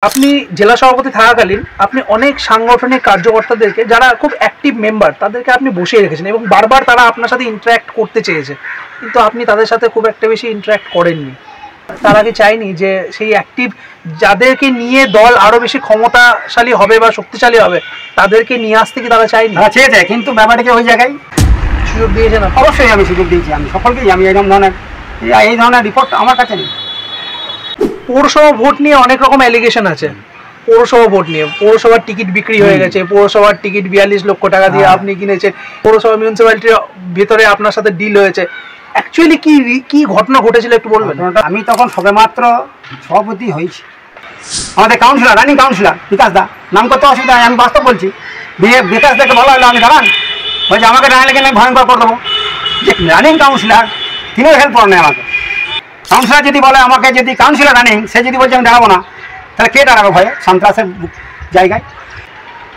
আপনি জেলা সভাপতি থাকাকালীন আপনি অনেক সাংগঠনিক কার্যকর্তাদেরকে যারা খুব অ্যাক্টিভ মেম্বার তাদেরকে আপনি বসিয়ে রেখেছেন এবং বারবার তারা আপনার সাথে ইন্টারঅ্যাক্ট করতে চেয়েছে, কিন্তু আপনি তাদের সাথে খুব একটা বেশি ইন্টারঅ্যাক্ট করেননি। তারা কি চায়নি যে সেই অ্যাক্টিভ যাদেরকে নিয়ে দল আরো বেশি ক্ষমতাশালী হবে বা শক্তিশালী হবে তাদেরকে নিয়ে আসতে কি তারা চায়নি? তারা চেয়েছে, কিন্তু ব্যাপারটাকে ওই জায়গায় সুযোগ দিয়েছে না? অবশ্যই আমি সুযোগ দিয়েছি, আমি সকলকেই। আমি এই ধরনের রিপোর্ট আমার কাছে নেই। পৌরসভা ভোট নিয়ে অনেক রকম অ্যালিগেশন আছে। পৌরসভা ভোট নিয়ে পৌরসভার টিকিট বিক্রি হয়ে গেছে, পৌরসভার টিকিট 42 লক্ষ টাকা দিয়ে আপনি কিনেছেন, পৌরসভা মিউনিসিপ্যালিটির ভিতরে আপনার সাথে ডিল হয়েছে। অ্যাকচুয়ালি কি ঘটনা ঘটেছিল একটু বলবেন? আমি তখন সবেমাত্র সভাপতি হয়েছি। আমাদের কাউন্সিলর, রানিং কাউন্সিলর বিকাশ দা, নাম করতে অসুবিধা হয়, আমি বাস্তব বলছি। বিকাশ দাকে বলা হলো আমি দাঁড়ান, বলছে আমাকে দাঁড়ালে কিনে ভয়ঙ্কর করে দেবো। যে রানিং কাউন্সিলর তিনিও হেল্প করেন আমাকে। কাউন্সিলর যদি বলে আমাকে, যদি কাউন্সিলর রানিং সে যদি বলছে আমি দাঁড়াবো না, তাহলে কে দাঁড়াবো ভয়ে সন্ত্রাসের জায়গায়?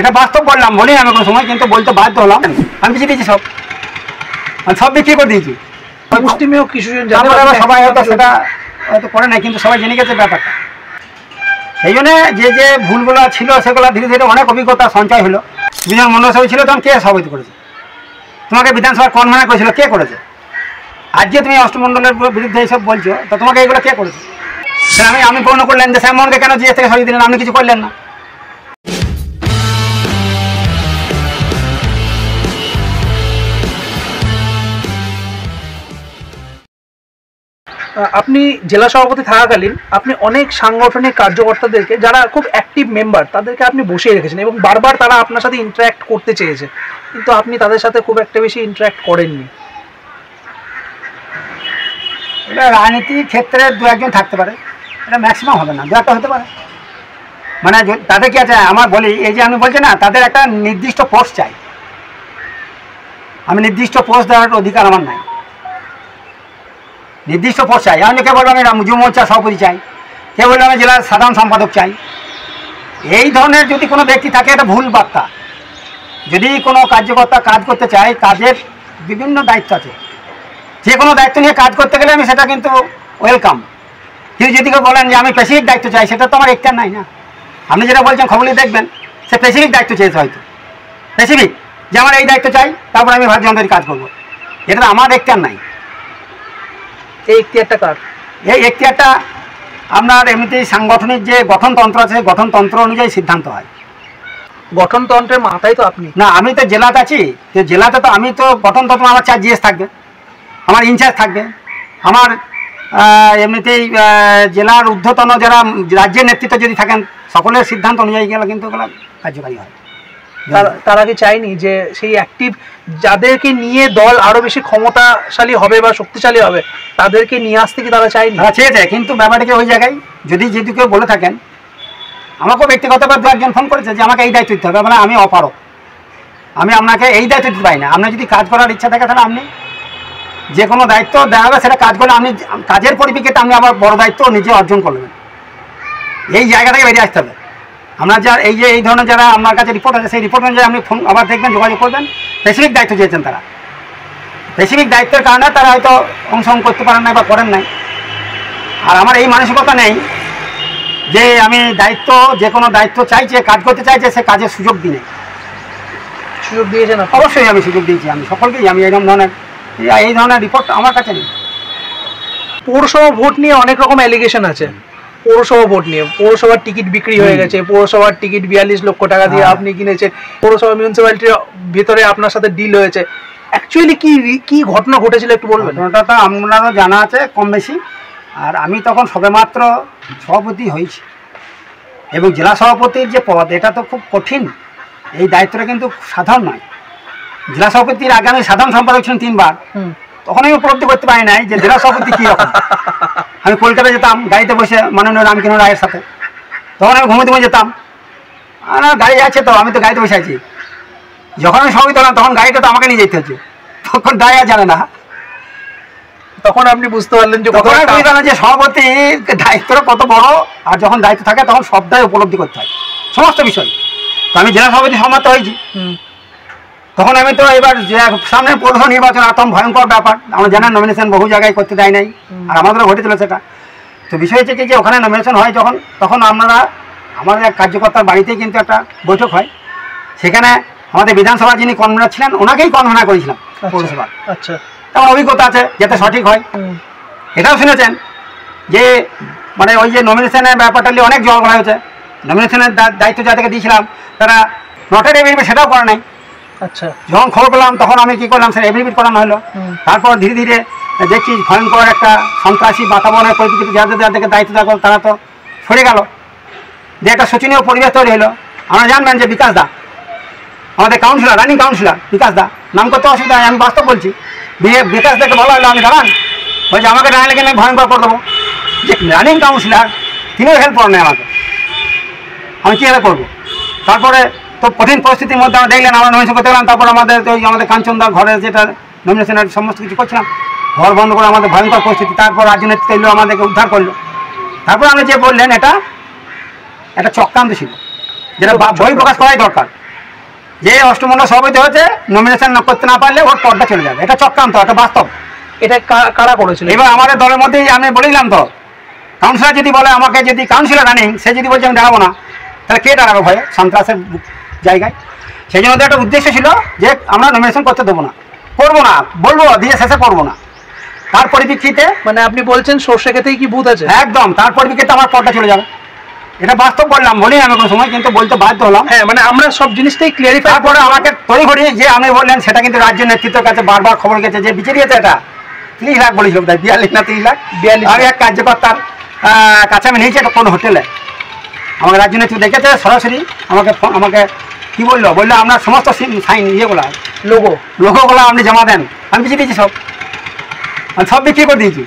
এটা বাস্তব বললাম, বলি আমি কোনো সময়, কিন্তু বলতে বাধ্য হলাম। আমি বিক্রি দিয়েছি, সব বিক্রি করে দিয়েছি। মুষ্টিমেয় কিছুজন সবাই হয়তো সেটা হয়তো করে নাই, কিন্তু সবাই জেনে গেছে ব্যাপারটা। সেই জন্যে যে ভুলগুলো ছিল সেগুলো ধীরে ধীরে অনেক অভিজ্ঞতা সঞ্চয় হলো। তুমি যখন মন্ডলসভা ছিল তখন কে সভাপতি করেছে? তোমাকে বিধানসভার কনভেনার করেছিল, কে করেছে? আজ যে তুমি অষ্টমণ্ডলের বিরুদ্ধে এইসব বলছো, তো তোমাকে এইগুলো কে করেছে? আমি পূর্ণ করলেন যে শ্যামমোহনকে কেন জিএস থেকে সরিয়ে দিলেন? আপনি কিছু করলেন না। আপনি জেলা সভাপতি থাকাকালীন আপনি অনেক সাংগঠনিক কার্যকর্তাদেরকে যারা খুব অ্যাক্টিভ মেম্বার তাদেরকে আপনি বসিয়ে রেখেছেন এবং বারবার তারা আপনার সাথে ইন্টারঅ্যাক্ট করতে চেয়েছে, কিন্তু আপনি তাদের সাথে খুব একটা বেশি ইন্টারঅ্যাক্ট করেননি। এটা রাজনীতির ক্ষেত্রে দু একজন থাকতে পারে, এটা ম্যাক্সিমাম হবে না, দু একটা হতে পারে। মানে তাদের কি আছে, আমার বলি, এই যে আমি বলছি না, তাদের একটা নির্দিষ্ট পোস্ট চাই। আমি নির্দিষ্ট পোস্ট দেওয়ার অধিকার আমার নাই। নির্দিষ্ট পোস্ট চাই। আমি কে বলবো আমি যুব মোর্চা সভাপতি চাই, কে বলবো আমি জেলার সাধারণ সম্পাদক চাই। এই ধরনের যদি কোনো ব্যক্তি থাকে, এটা ভুল বার্তা। যদি কোনো কার্যকর্তা কাজ করতে চায়, কাজের বিভিন্ন দায়িত্ব আছে, যে কোনো দায়িত্ব নিয়ে কাজ করতে গেলে আমি সেটা কিন্তু ওয়েলকাম। কিন্তু যদি কেউ বলেন যে আমি স্পেসিফিক দায়িত্ব চাই, সেটা তো আমার একটা নাই না। আপনি যেটা বলছেন খবরই দেখবেন, সে স্পেসিফিক দায়িত্ব চেয়েছে, হয়তো স্পেসিফিক যে আমার এই দায়িত্ব চাই, তারপর আমি ভারতীয় জনতা পার্টির কাজ করবো। এটা আমার একটা নাই। এই এখতিয়ারটা কার? এই এখতিয়ারটা আপনার এমনিতেই সাংগঠনিক যে গঠনতন্ত্র আছে, গঠনতন্ত্র অনুযায়ী সিদ্ধান্ত হয়। গঠনতন্ত্রের মাথায় তো আপনি না, আমি তো জেলাতে আছি, তো জেলাতে তো আমি তো গঠনতন্ত্র, আমার 4 জিএস থাকবে, আমার ইনচার্জ থাকবে, আমার এমনিতেই জেলার ঊর্ধ্বতন যারা রাজ্যের নেতৃত্ব যদি থাকেন, সকলের সিদ্ধান্ত অনুযায়ী গেলে কিন্তু ওগুলো কার্যকারী হয়। তারা কি চায়নি যে সেই অ্যাক্টিভ যাদেরকে নিয়ে দল আরো বেশি ক্ষমতাশালী হবে বা শক্তিশালী হবে তাদেরকে নিয়ে আসতে কি তারা চায়নি? তারা চেয়েছে, কিন্তু ব্যাপারটাকে ওই জায়গায় যদি কেউ বলে থাকেন, আমাকেও ব্যক্তিগতভাবে 2 একজন ফোন করেছে যে আমাকে এই দায়িত্ব দিতে হবে, মানে আমি অপারক, আমি আপনাকে এই দায়িত্ব দিতে পারি না। আপনার যদি কাজ করার ইচ্ছা থাকে, তাহলে আপনি যে কোনো দায়িত্ব দেওয়া হবে, সেটা কাজ করলে আপনি কাজের পরিপ্রেক্ষিতে আপনি আবার বড় দায়িত্ব নিজে অর্জন করবেন। এই জায়গা থেকে বেরিয়ে আসতে হবে। আপনার এই ধরনের যারা আপনার কাছে রিপোর্ট আছে, সেই রিপোর্ট অনুযায়ী আপনি ফোন আবার দেখবেন, যোগাযোগ করবেন। স্পেসিফিক দায়িত্ব চেয়েছেন তারা, স্পেসিফিক দায়িত্বের কারণে তারা হয়তো অংশগ্রহণ করতে পারেন না বা করেন নাই। আর আমার এই মানসিকতা নেই যে আমি যে কোনো দায়িত্ব চাইছে, কাজ করতে চাইছে, সে কাজের সুযোগ দিই। সুযোগ দিয়েছেন? অবশ্যই আমি সুযোগ দিয়েছি, আমি সকলকেই। আমি এই ধরনের রিপোর্ট আমার কাছে নেই। পৌরসভা ভোট নিয়ে অনেক রকম অ্যালিগেশন আছে। পৌরসভা ভোট নিয়ে পৌরসভার টিকিট বিক্রি হয়ে গেছে, পৌরসভার টিকিট 42 লক্ষ টাকা দিয়ে আপনি কিনেছেন, পৌরসভা মিউনিসিপ্যালিটির ভিতরে আপনার সাথে ডিল হয়েছে। অ্যাকচুয়ালি কি ঘটনা ঘটেছিল একটু বলবেন? ঘটনাটা আপনারও জানা আছে কম বেশি। আর আমি তখন সবেমাত্র সভাপতি হয়েছি, এবং জেলা সভাপতির যে পদ, এটা তো খুব কঠিন। এই দায়িত্বটা কিন্তু সাধারণ নয়। জেলা সভাপতির আগে আমি সাধারণ সম্পাদক ছিলাম 3 বার, তখন আমি উপলব্ধি করতে পারি নাই যে জেলা সভাপতি কী রকম। আমি কলকাতায় যেতাম গাড়িতে বসে মাননীয় রামকিশোর রায়ের সাথে, তখন আমি ঘুমোতে যেতাম। আর গাড়ি আছে, তো আমি তো গাড়িতে বসে আছি। যখন আমি সভাপতি হলাম, তখন গাড়িটা তো আমাকে নিয়ে যেতে হচ্ছে, তখন দায় আর জানে না। তখন আপনি বুঝতে পারলেন যে সভাপতির দায়িত্বটা কত বড়, আর যখন দায়িত্ব থাকে তখন সব দায় উপলব্ধি করতে হয়, সমস্ত বিষয়। তো আমি জেলা সভাপতি সম্মত হয়েছি। তখন আমি তো এবার সামনে পৌরসভা নির্বাচন, একদম ভয়ঙ্কর ব্যাপার। আমরা জানেন নমিনেশন বহু জায়গায় করতে দেয় নাই, আর আমাদেরও ঘটেছিল সেটা। তো বিষয় হচ্ছে কি, যে ওখানে নমিনেশন হয় যখন, তখন আপনারা আমাদের এক কার্যকর্তার বাড়িতেই কিন্তু একটা বৈঠক হয়, সেখানে আমাদের বিধানসভার যিনি কনভেনার ছিলেন ওনাকেই কনভেনার করেছিলাম পৌরসভা। আচ্ছা, তেমন অভিজ্ঞতা আছে যাতে সঠিক হয়। এটাও শুনেছেন যে মানে ওই যে নমিনেশনের ব্যাপারটা নিয়ে অনেক জল হয়েছে, নমিনেশনের দায়িত্ব যাদেরকে দিয়েছিলাম তারা নটারি এফিডেভিট সেটাও করে নাই। আচ্ছা, যখন খবর পেলাম তখন আমি কী করলাম, সেটা এফিডেভিট করানো হলো। তারপর ধীরে ধীরে দেখছি ভয়ঙ্কর একটা সন্ত্রাসী বাতাবরণের পরিস্থিতি, যাদেরকে দায়িত্ব দেওয়া তারা তো সরে গেল, যে একটা শোচনীয় পরিবেশ তৈরি হলো। আমরা জানবেন যে বিকাশ দা আমাদের কাউন্সিলর, রানিং কাউন্সিলর বিকাশ দা, নাম করতে অসুবিধা, আমি বাস্তব বলছি। বিকাশ দাকে বলা হলো আমি দাঁড়ান, বলছি আমাকে দাঁড়ালে কিনা আমি ভয়ঙ্কর করে দেবো। যে রানিং কাউন্সিলর তিনিও হেল্প করেন না আমাকে, আমি কীভাবে করবো? তারপরে তো কঠিন পরিস্থিতির মধ্যে আমরা দেখলেন, আমরা নমিনেশন করতে গেলাম। তারপর আমাদের ওই আমাদের কাঞ্চনদার ঘরে যেটা নমিনেশনের সমস্ত কিছু করছিলাম, ঘর বন্ধ করে আমাদের ভয়ঙ্কর পরিস্থিতি। তারপর রাজ্য নেতৃত্ব এলো, আমাদেরকে উদ্ধার করলো। তারপর আপনি যে বললেন এটা একটা চক্রান্ত ছিল, যেটা বই প্রকাশ করাই দরকার, যে অষ্টমণ্ডল সভাপতি হয়েছে নমিনেশন করতে না পারলে ওর পদটা চলে যাবে। এটা চক্রান্ত, এটা বাস্তব। এটা কারা করেছিল? এবার আমাদের দলের মধ্যেই আমি বলেছিলাম তো, কাউন্সিলর যদি বলে আমাকে, যদি কাউন্সিলর রানিং সে যদি বলছে আমি দাঁড়াবো না, তাহলে কে দাঁড়াবে ভয়ে সন্ত্রাসের জায়গায়? সেই জন্য একটা উদ্দেশ্য ছিল যে আমরা নমিনেশন করতে দেবো না, করবো না, বলবো দিয়ে শেষে করবো না। তার পরিপ্রেক্ষিতে মানে আপনি বলছেন সর্ষে খেতেই কি ভূত আছে? একদম, তার পরিপ্রেক্ষিতে আমার পদটা চলে যাবে। এটা বাস্তব বললাম, বলি আমি কোনো সময়, কিন্তু বলতে বাধ্য হলাম। হ্যাঁ, মানে আমরা সব জিনিসটাই ক্লিয়ারিফাই। তারপরে আমাকে তড়িঘড়ি যে আপনি বললেন সেটা কিন্তু রাজ্য নেতৃত্বের কাছে বারবার খবর গেছে যে বিচারিয়েছে, এটা 30 লাখ বলেছিল, তাই 42 না 30 লাখ। আমি এক কার্যকর্তার কাছে আমি নিয়েছি একটা কোনো হোটেলে, আমাকে রাজ্য নেতৃত্ব দেখেছে সরাসরি, আমাকে কী বললো আপনার সমস্ত সাইন ইয়েগুলো লোগোগুলো আপনি জমা দেন। আমি বিক্রি দিয়েছি, সব বিক্রি করে দিয়েছি।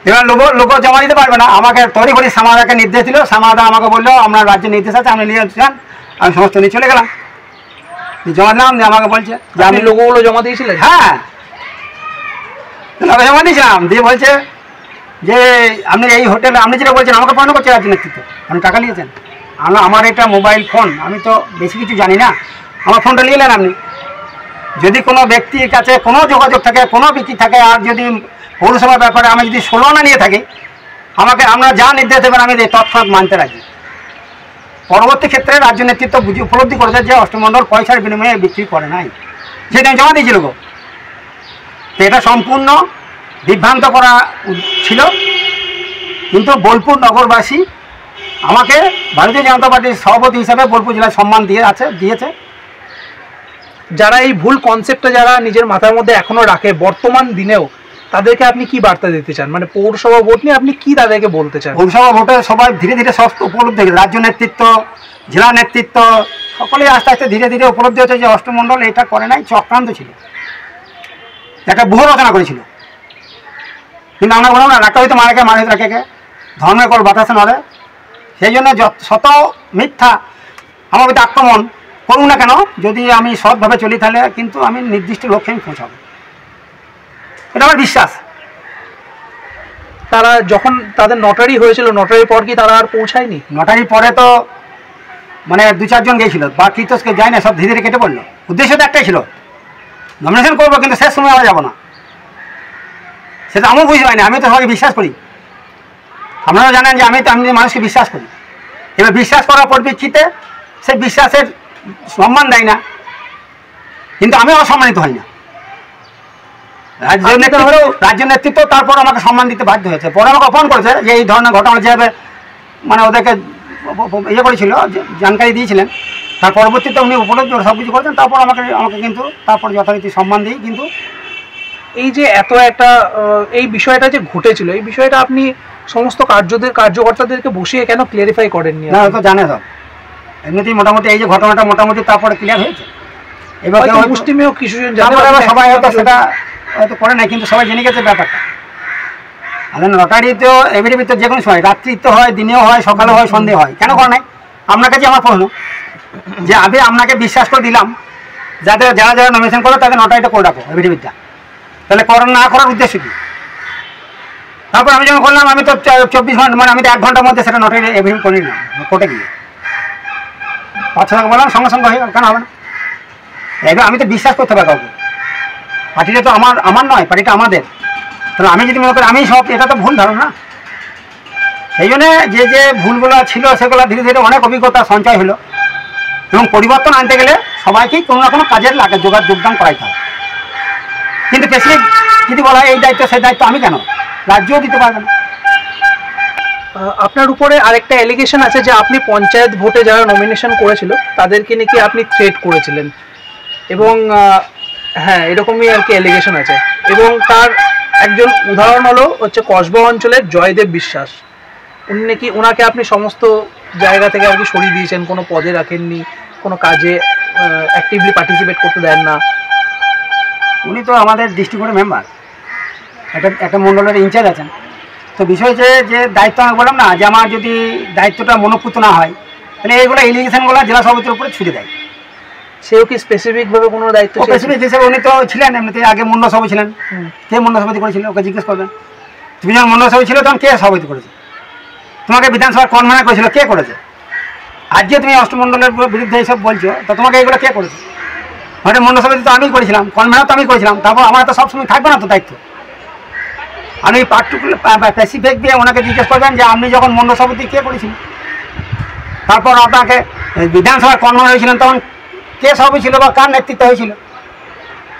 এবার লোগো জমা দিতে পারবে না, আমাকে তড়িঘড়ি সামাদাকে নির্দেশ দিল। সামাদা আমাকে বললো আপনার রাজ্যের নির্দেশ আছে, আপনি নিয়ে যান। আমি সমস্ত নিয়ে চলে গেলাম, জমা দিলাম। আমাকে বলছে যে আপনি লোগোগুলো জমা দিয়েছিলেন? হ্যাঁ, লোগো জমা দিয়েছিলাম। দিয়ে বলছে যে আপনি এই হোটেলে, আপনি যেটা বলছেন আমাকে প্রশ্ন করছে রাজ্য নেতৃত্ব, আপনি টাকা নিয়েছেন? আমার এটা মোবাইল ফোন, আমি তো বেশি কিছু জানি না, আমার ফোনটা নিয়ে নেন আপনি। যদি কোনো ব্যক্তির কাছে কোনো যোগাযোগ থাকে, কোনো বিক্রি থাকে, আর যদি পৌরসভার ব্যাপারে আমি যদি 16 আনা নিয়ে থাকি, আমাকে আপনারা যা নির্দেশ দেবেন আমি তৎক্ষণাৎ মানতে রাজি। পরবর্তী ক্ষেত্রে রাজ্য নেতৃত্ব উপলব্ধি করেছে যে অষ্টমণ্ডল পয়সার বিনিময়ে বিক্রি করে নাই, সেটা আমি জমা দিয়েছিল গো। তো এটা সম্পূর্ণ বিভ্রান্ত করা ছিল। কিন্তু বোলপুর নগরবাসী আমাকে ভারতীয় জনতা পার্টির সভাপতি হিসাবে বোলপুর জেলায় সম্মান দিয়েছে। যারা এই ভুল কনসেপ্টটা যারা নিজের মাথার মধ্যে এখনো রাখে বর্তমান দিনেও, তাদেরকে আপনি কি বার্তা দিতে চান? মানে পৌরসভা ভোট নিয়ে আপনি কি তাদেরকে বলতে চান? পৌরসভা ভোটে সবাই ধীরে ধীরে সব উপলব্ধি হয়েছে, রাজ্য নেতৃত্ব, জেলা নেতৃত্ব সকলেই আস্তে আস্তে ধীরে ধীরে উপলব্ধি হচ্ছে যে অষ্টমণ্ডল এটা করে নাই, চক্রান্ত ছিল, একটা বহু রচনা করেছিল। কিন্তু আমরা বললাম না, রাখা হয়তো মারাকে মারা হয়তো রাখে, ধর্মের কল বাতাসে নড়ে। সেই জন্য শত মিথ্যা আমার প্রতি আক্রমণ করুন না কেন, যদি আমি সৎভাবে চলি তাহলে কিন্তু আমি নির্দিষ্ট লক্ষ্যে আমি পৌঁছাবো, এটা আমার বিশ্বাস। তারা যখন তাদের নটারি হয়েছিল, নটারির পর কি তারা আর পৌঁছায়নি? নটারির পরে তো মানে 2-4 জন গিয়েছিল, বাকি তো যায় না, সব ধীরে ধীরে কেটে পড়লো। উদ্দেশ্য তো একটাই ছিল, নমিনেশন করবো কিন্তু শেষ সময় আমরা যাবো না, সেটা আমিও বুঝতে পারিনি। আমি তো সবাইকে বিশ্বাস করি, আপনারা জানেন যে আমি মানুষকে বিশ্বাস করি। এবার বিশ্বাস করার পরিপ্রেক্ষিতে সে বিশ্বাসের সম্মান দেয় না, কিন্তু আমি অসম্মানিত হই না। রাজ্য নেতৃত্ব তারপর আমাকে সম্মান দিতে বাধ্য হয়েছে। পরে আমাকে অপমান করেছে যে এই ধরনের ঘটনা যেভাবে মানে ওদেরকে ইয়ে করেছিল, জানকারি দিয়েছিলেন, তার পরবর্তীতে উনি উপলব্ধি সব কিছু করেছেন। তারপর আমাকে কিন্তু তারপর যথারীতি সম্মান দিই। কিন্তু এই যে এত একটা এই বিষয়টা যে ঘটেছিল, এই বিষয়টা আপনি সমস্ত কার্যকর্তাদেরকে বসিয়ে কেন ক্লিয়ারিফাই করেননি? না, তো জানে সব এমনিতেই মোটামুটি এই যে ঘটনাটা মোটামুটি তারপরে ক্লিয়ার হয়েছে। এবার মুষ্টিমেয় কিছু জন সবাই হয়তো সেটা হয়তো করে নাই, কিন্তু সবাই জেনে গেছে ব্যাপারটা। আমাদের নটারি তো এভিডেভিট তো যে কোনো সময়, রাত্রিতে হয়, দিনেও হয়, সকালে হয়, সন্ধে হয়, কেন করে নাই? আপনার কাছে আমার প্রশ্ন যে আমি আপনাকে বিশ্বাস করে দিলাম যারা যারা নমিনেশন করো তাদের নটারিটা করে রাখো এভিডেভিটটা, তাহলে না করার উদ্দেশ্য কি? তারপর আমি যখন করলাম, আমি তো 24 ঘন্টা মানে আমি তো 1 ঘন্টার মধ্যে সেটা নটারি এভিডেভিট করে নিলাম কোর্টে গিয়ে। 500 টাকা বললাম, সঙ্গে সঙ্গে হয়ে গেল, কেন হবে না? এবার আমি তো বিশ্বাস করতে পারি কাউকে, পার্টিটা তো আমার নয়, পার্টিটা আমাদের। তাহলে আমি যদি মনে করি আমি সব, এটা তো ভুল ধারণা। সেই জন্যে যে যে ভুলগুলো ছিল সেগুলো ধীরে ধীরে অনেক অভিজ্ঞতা সঞ্চয় হলো, এবং পরিবর্তন আনতে গেলে সবাইকেই কোনো না কোনো কাজের যোগদান করাইতে হবে। কিন্তু স্পেসিফিক যদি বলা হয় এই দায়িত্ব সেই দায়িত্ব আমি কেন, রাজ্যও দিতে পারবে না। আপনার উপরে আরেকটা অ্যালিগেশন আছে যে আপনি পঞ্চায়েত ভোটে যারা নমিনেশন করেছিল তাদেরকে নাকি আপনি থ্রেট করেছিলেন, এবং হ্যাঁ এরকমই আর কি অ্যালিগেশন আছে। এবং তার একজন উদাহরণ হচ্ছে কসবা অঞ্চলের জয়দেব বিশ্বাস। উনি নাকি, ওনাকে আপনি সমস্ত জায়গা থেকে আর কি সরিয়ে দিয়েছেন, কোনো পদে রাখেননি, কোনো কাজে অ্যাক্টিভলি পার্টিসিপেট করতে দেন না। উনি তো আমাদের ডিস্ট্রিক্টের মেম্বার, একটা মণ্ডলের ইনচার্জ আছেন। তো বিষয় যে দায়িত্ব আমি বললাম না, যে আমার যদি দায়িত্বটা মনোপুত না হয় তাহলে এইগুলো এলিগেশনগুলো জেলা সভাপতির উপরে ছুটে দেয়। সেও কি স্পেসিফিকভাবে কোনো দায়িত্ব? স্পেসিফিক হিসেবে উনি তো ছিলেন এমনিতে, আগে মণ্ডল সভাপতি ছিলেন। কে মণ্ডল সভাপতি করেছিল ওকে জিজ্ঞেস করবেন। তুমি যখন মণ্ডল সভাপতি ছিল তখন কে সভাপতি করেছে? তোমাকে বিধানসভার কনভেনার করেছিল, কে করেছে? আজকে তুমি অষ্টমণ্ডলের বিরুদ্ধে এইসব বলছো, তো তোমাকে এইগুলো কে করেছে? হয়তো মণ্ডল সভাপতি তো আমি করেছিলাম, কনভেনার তো আমি করেছিলাম, তারপর আমার তো সবসময় থাকবে না তো দায়িত্ব। আমি পার্টিকুলার স্পেসিফিক দিয়ে ওনাকে জিজ্ঞেস করবেন যে আপনি যখন মণ্ডল সভাপতি কে করেছিলেন, তারপর আপনাকে বিধানসভার কনভেনার হয়েছিলেন তখন কে সভাপতি ছিল বা কার নেতৃত্ব হয়েছিল।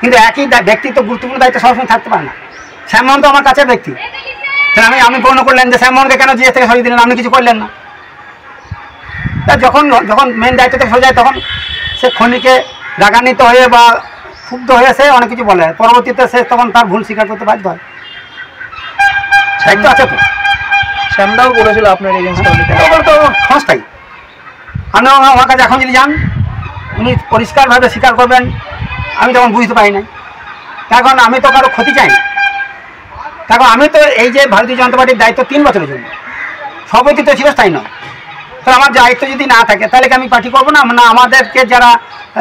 কিন্তু একই ব্যক্তিত্ব গুরুত্বপূর্ণ দায়িত্ব সবসময় থাকতে পারে না। শ্যামমোহন তো আমার কাছের ব্যক্তি, তাহলে আমি পূর্ণ করলেন যে শ্যামমোহনকে কেন জিএস থেকে সরিয়ে দিলেন, আপনি কিছু করলেন না। তা যখন মেন দায়িত্ব থেকে সরে যায় তখন সে ক্ষণিকে রাগান্বিত হয়ে বা ক্ষুব্ধ হয়ে সে অনেক কিছু বলে, পরবর্তীতে সে তখন তার ভুল স্বীকার করতে বাধ্য হয়। দায়িত্ব আছে তো। শ্যামদাও বলেছিল আপনার এগেন্সটে, তো ক্ষণস্থায়ী। আমি আমার কাছে এখন যদি যান উনি পরিষ্কারভাবে স্বীকার করবেন আমি তখন বুঝতে পারি না, কারণ আমি তো কারো ক্ষতি চাই না। কারণ আমি তো এই যে ভারতীয় জনতা পার্টির দায়িত্ব 3 বছরের জন্য, সভাপতি তো চিরস্থায়ী নয়। তো আমার দায়িত্ব যদি না থাকে তাহলে কি আমি পার্টি করবো না? না, আমাদেরকে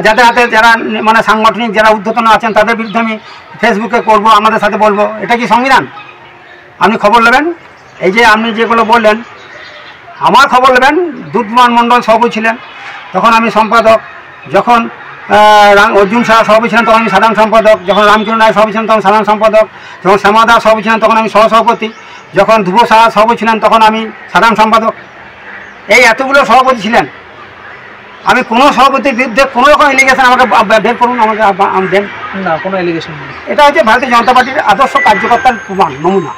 যাদের হাতে যারা মানে সাংগঠনিক যারা ঊর্ধ্বতন আছেন তাদের বিরুদ্ধে আমি ফেসবুকে করবো, আমাদের সাথে বলবো, এটা কি সংবিধান? আপনি খবর নেবেন, এই যে আপনি যেগুলো বললেন আমার খবর নেবেন। দুধমান মণ্ডল সভাপতি ছিলেন তখন আমি সম্পাদক, যখন অর্জুন শাহ সভাপতি ছিলেন তখন আমি সাধারণ সম্পাদক, যখন রামকিরণ রায় সভাপতি ছিলেন তখন সাধারণ সম্পাদক, যখন শ্যামা দাস সভাপতি ছিলেন তখন আমি সহসভাপতি, যখন ধ্রুব শাহ সভাপতি ছিলেন তখন আমি সাধারণ সম্পাদক। এই এতগুলো সভাপতি ছিলেন, আমি কোনো সভাপতির বিরুদ্ধে কোনো রকম এলিগেশন আমাকে বের করুন, আমাকে দেন না কোনো এলিগেশন নেই। এটা হচ্ছে ভারতীয় জনতা পার্টির আদর্শ কার্যকর্তার প্রমাণ, নমুনা।